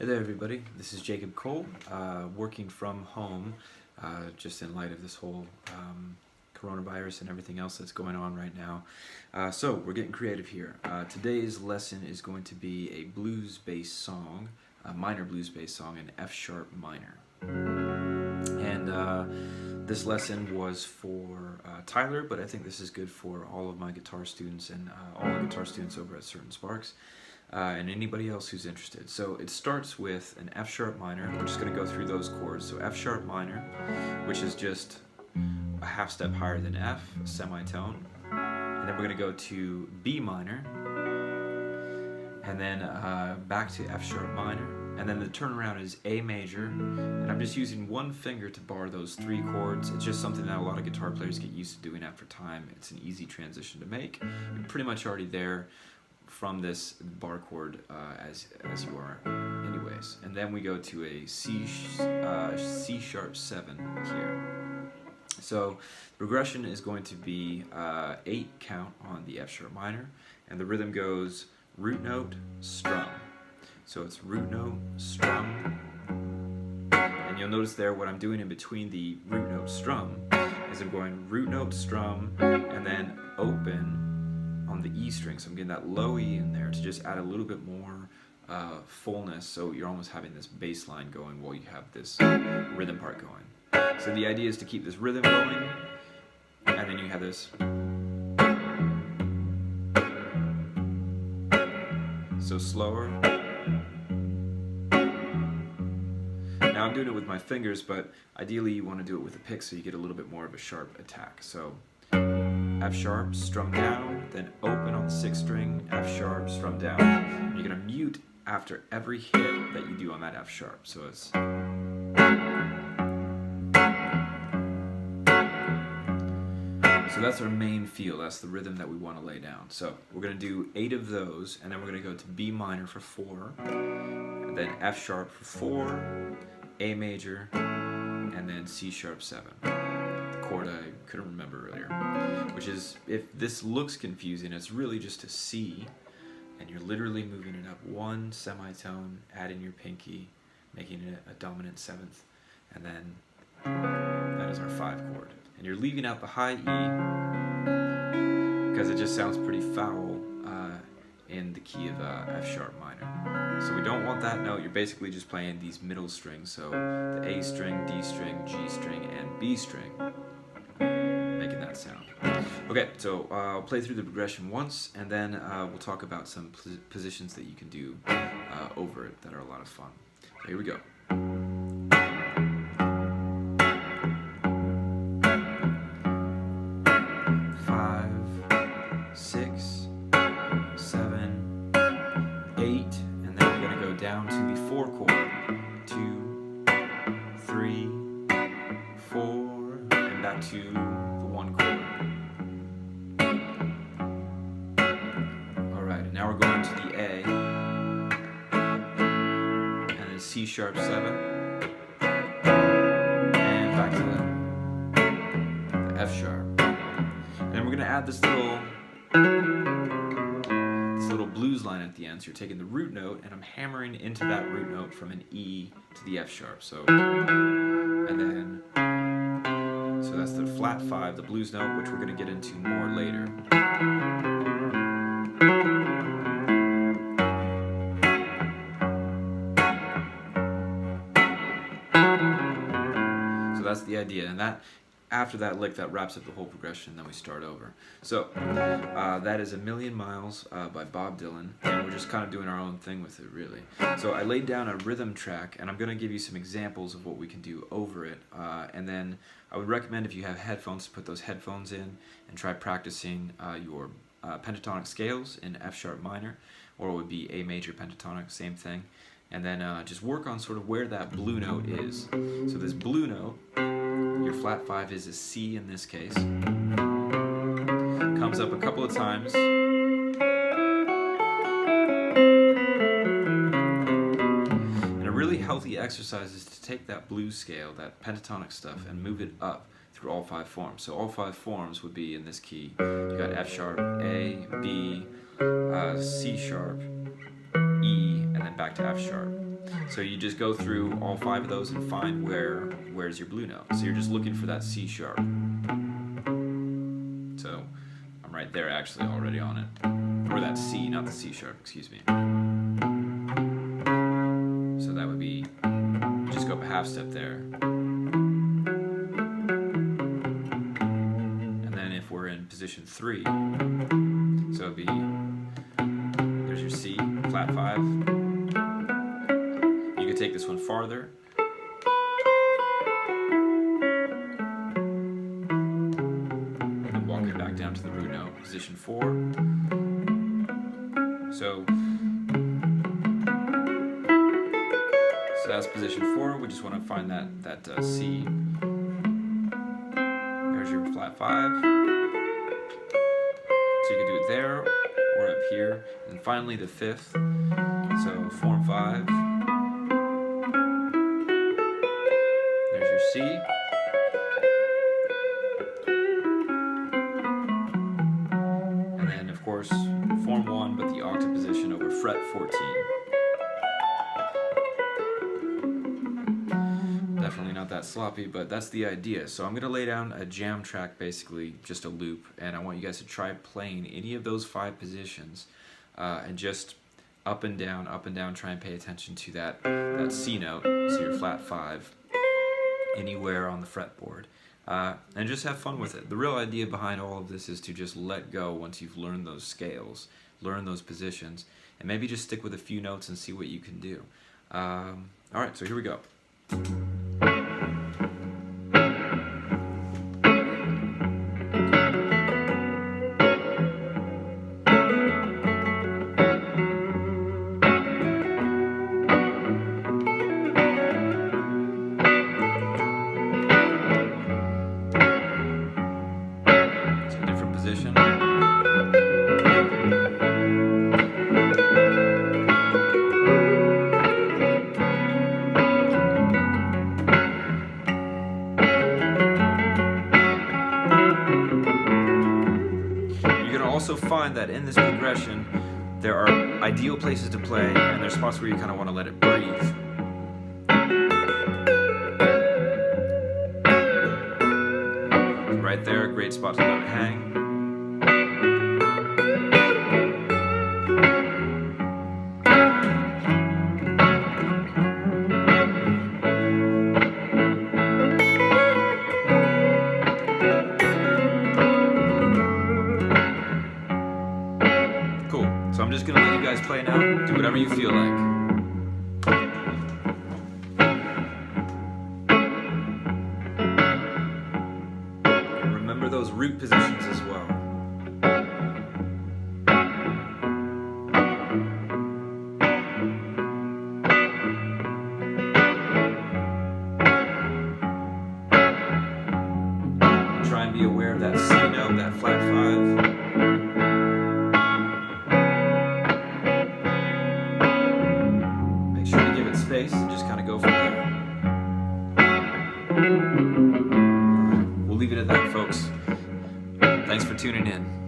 Hey there everybody, this is Jacob Cole, working from home, just in light of this whole coronavirus and everything else that's going on right now. So we're getting creative here. Today's lesson is going to be a blues-based song, a minor blues-based song in F sharp minor. And this lesson was for Tyler, but I think this is good for all of my guitar students and all the guitar students over at Certain Sparks. And anybody else who's interested. So it starts with an F sharp minor. We're just going to go through those chords. So F sharp minor, which is just a half step higher than F, a semitone. And then we're going to go to B minor, and then back to F sharp minor. And then the turnaround is A major, and I'm just using one finger to bar those three chords. It's just something that a lot of guitar players get used to doing after time. It's an easy transition to make. You're pretty much already there from this bar chord as you are anyways. And then we go to a C sharp 7 here. So the progression is going to be 8 count on the F sharp minor, and the rhythm goes root note, strum. So it's root note, strum, and you'll notice there what I'm doing in between the root note strum is I'm going root note, strum, and then open on the E string, so I'm getting that low E in there to just add a little bit more fullness, so you're almost having this bass line going while you have this rhythm part going. So the idea is to keep this rhythm going, and then you have this. So slower. Now I'm doing it with my fingers, but ideally you want to do it with a pick so you get a little bit more of a sharp attack. So F sharp, strum down, then open on the 6th string, F sharp, strum down. And you're going to mute after every hit that you do on that F sharp. So it's. So that's our main feel, that's the rhythm that we want to lay down. So we're going to do 8 of those, and then we're going to go to B minor for 4, and then F sharp for 4, A major, and then C sharp 7. Chord I couldn't remember earlier, which is, if this looks confusing, it's really just a C, and you're literally moving it up 1 semitone, adding your pinky, making it a dominant 7th, and then that is our 5 chord. And you're leaving out the high E because it just sounds pretty foul in the key of F sharp minor. So we don't want that note. You're basically just playing these middle strings, so the A string, D string, G string, and B string, making that sound. Okay, so I'll play through the progression once, and then we'll talk about some positions that you can do over it that are a lot of fun. So here we go. 5, 6, 7, 8, and then we're going to go down to the 4 chord. 2, 3, 4, and back to the 1 chord. Alright, and now we're going to the A, and then C sharp 7, and back to the F sharp. And then we're going to add this little blues line at the end. So you're taking the root note, and I'm hammering into that root note from an E to the F sharp. So, and then, so that's the flat 5, the blues note, which we're going to get into more later. So that's the idea, and that after that lick, that wraps up the whole progression, and then we start over. So that is A Million Miles by Bob Dylan, and we're just kind of doing our own thing with it, really. So I laid down a rhythm track, and I'm going to give you some examples of what we can do over it, and then I would recommend, if you have headphones, to put those headphones in and try practicing your pentatonic scales in F sharp minor, or it would be A major pentatonic, same thing. And then just work on sort of where that blue note is. So this blue note, your flat 5 is a C in this case, comes up a couple of times, and a really healthy exercise is to take that blues scale, that pentatonic stuff, and move it up through all 5 forms. So all 5 forms would be in this key. You got F sharp, A, B, C sharp, E, and then back to F sharp. So you just go through all 5 of those and find where's your blue note. So you're just looking for that C sharp. So I'm right there actually already on it. Or that C, not the C sharp, excuse me. So that would be, just go up a half step there. And then if we're in position 3, so it'd be, there's your C, flat 5. You could take this one farther. And walk it back down to the root note, position 4. So that's position 4. We just want to find that C. There's your flat 5. So you could do it there or up here. And finally the 5th. So form 5. There's your C. And then of course form 1, but the octave position over fret 14. Definitely not that sloppy, but that's the idea. So I'm going to lay down a jam track, basically just a loop, and I want you guys to try playing any of those 5 positions and just up and down, try and pay attention to that C note, so your flat 5, anywhere on the fretboard, and just have fun with it. The real idea behind all of this is to just let go once you've learned those scales, learn those positions, and maybe just stick with a few notes and see what you can do. Alright, so here we go. Position. You're going to also find that in this progression there are ideal places to play and there's spots where you kind of want to let it breathe. Right there, a great spot to let it hang. Cool. So I'm just going to let you guys play now. Do whatever you feel like. Those root positions as well. Try and be aware of that C note, that flat 5. Make sure to give it space and just kind of go from there. We'll leave it at that, folks. Thanks for tuning in.